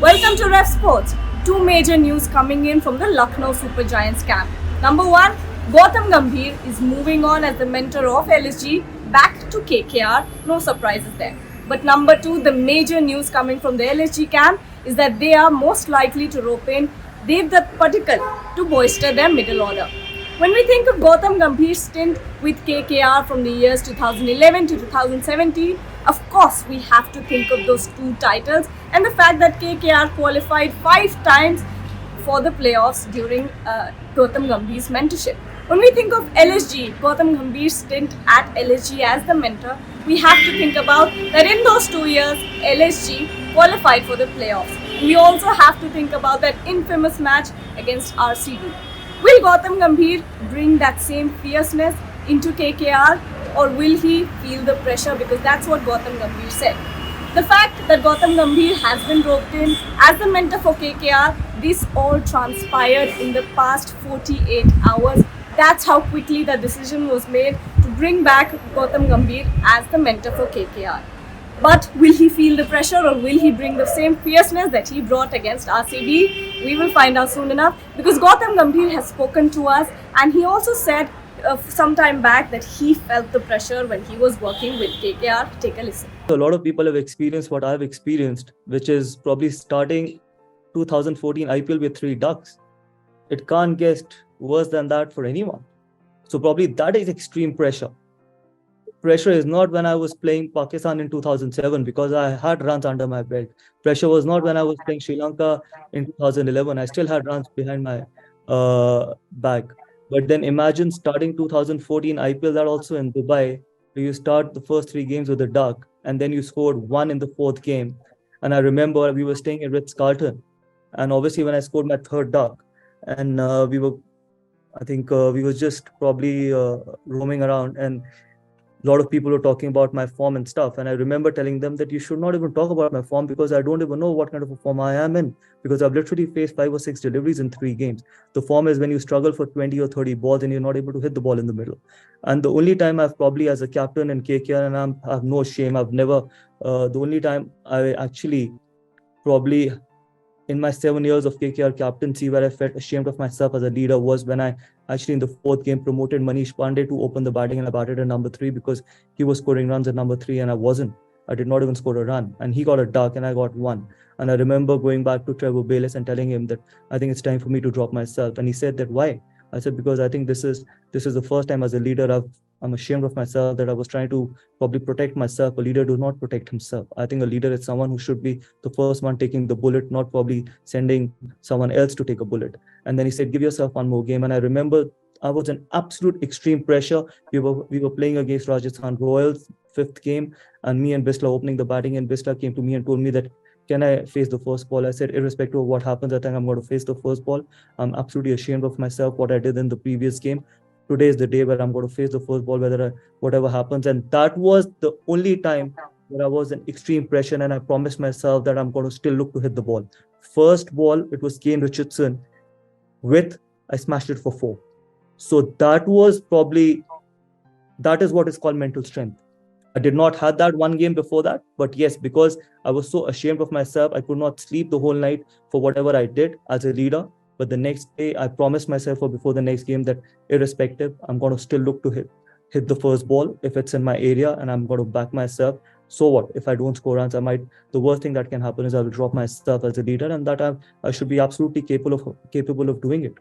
Welcome to Revsportz. Two major news coming in from the Lucknow Super Giants camp. Number one, Gautam Gambhir is moving on as the mentor of LSG back to KKR. No surprises there. But number two, the major news coming from the LSG camp is that they are most likely to rope in Devdutt Padikkal to bolster their middle order. When we think of Gautam Gambhir's stint with KKR from the years 2011 to 2017, of course we have to think of those two titles and the fact that KKR qualified 5 times for the playoffs during Gautam Gambhir's mentorship. When we think of LSG, Gautam Gambhir's stint at LSG as the mentor, we have to think about that in those 2 years, LSG qualified for the playoffs. We also have to think about that infamous match against RCB. Will Gautam Gambhir bring that same fierceness into KKR, or will he feel the pressure? Because that's what Gautam Gambhir said. The fact that Gautam Gambhir has been roped in as the mentor for KKR, this all transpired in the past 48 hours. That's how quickly the decision was made to bring back Gautam Gambhir as the mentor for KKR. But will he feel the pressure, or will he bring the same fierceness that he brought against RCB? We will find out soon enough, because Gautam Gambhir has spoken to us and he also said some time back that he felt the pressure when he was working with KKR. Take a listen. A lot of people have experienced what I've experienced, which is probably starting 2014 IPL with 3 ducks. It can't get worse than that for anyone. So probably that is extreme pressure. Pressure is not when I was playing Pakistan in 2007 because I had runs under my belt. Pressure was not when I was playing Sri Lanka in 2011. I still had runs behind my back. But then imagine starting 2014 IPL, that also in Dubai, where you start the first 3 games with a duck and then you scored 1 in the 4th game. And I remember we were staying at Ritz-Carlton. And obviously when I scored my 3rd duck, and we were just probably roaming around, and a lot of people were talking about my form and stuff. And I remember telling them that you should not even talk about my form because I don't even know what kind of a form I am in, because I've literally faced 5 or 6 deliveries in 3 games. The form is when you struggle for 20 or 30 balls and you're not able to hit the ball in the middle. And the only time I've probably, as a captain in KKR, and I have no shame, I've never, the only time I actually probably in my 7 years of KKR captaincy where I felt ashamed of myself as a leader was when I actually in the 4th game promoted Manish Pandey to open the batting, and I batted at number 3 because he was scoring runs at number 3 and I wasn't. I did not even score a run, and he got a duck and I got 1. And I remember going back to Trevor Bayliss and telling him that I think it's time for me to drop myself. And he said that why? I said because I think this is the first time as a leader I'm ashamed of myself that I was trying to probably protect myself. A leader does not protect himself. I think a leader is someone who should be the first one taking the bullet, not probably sending someone else to take a bullet. And then he said, give yourself 1 more game. And I remember I was in absolute extreme pressure. We were playing against Rajasthan Royals, 5th game, and me and Bisla opening the batting, and Bisla came to me and told me that, can I face the first ball? I said, irrespective of what happens, I think I'm going to face the first ball. I'm absolutely ashamed of myself, what I did in the previous game. Today is the day where I'm going to face the first ball, whatever happens. And that was the only time where I was in extreme pressure, and I promised myself that I'm going to still look to hit the ball. First ball, it was Kane Richardson I smashed it for 4. So that is what is called mental strength. I did not have that 1 game before that, but yes, because I was so ashamed of myself, I could not sleep the whole night for whatever I did as a leader. But the next day, I promised myself before the next game that irrespective, I'm going to still look to hit the first ball if it's in my area, and I'm going to back myself. So what? If I don't score runs, the worst thing that can happen is I will drop myself as a leader, and that I should be absolutely capable of doing it.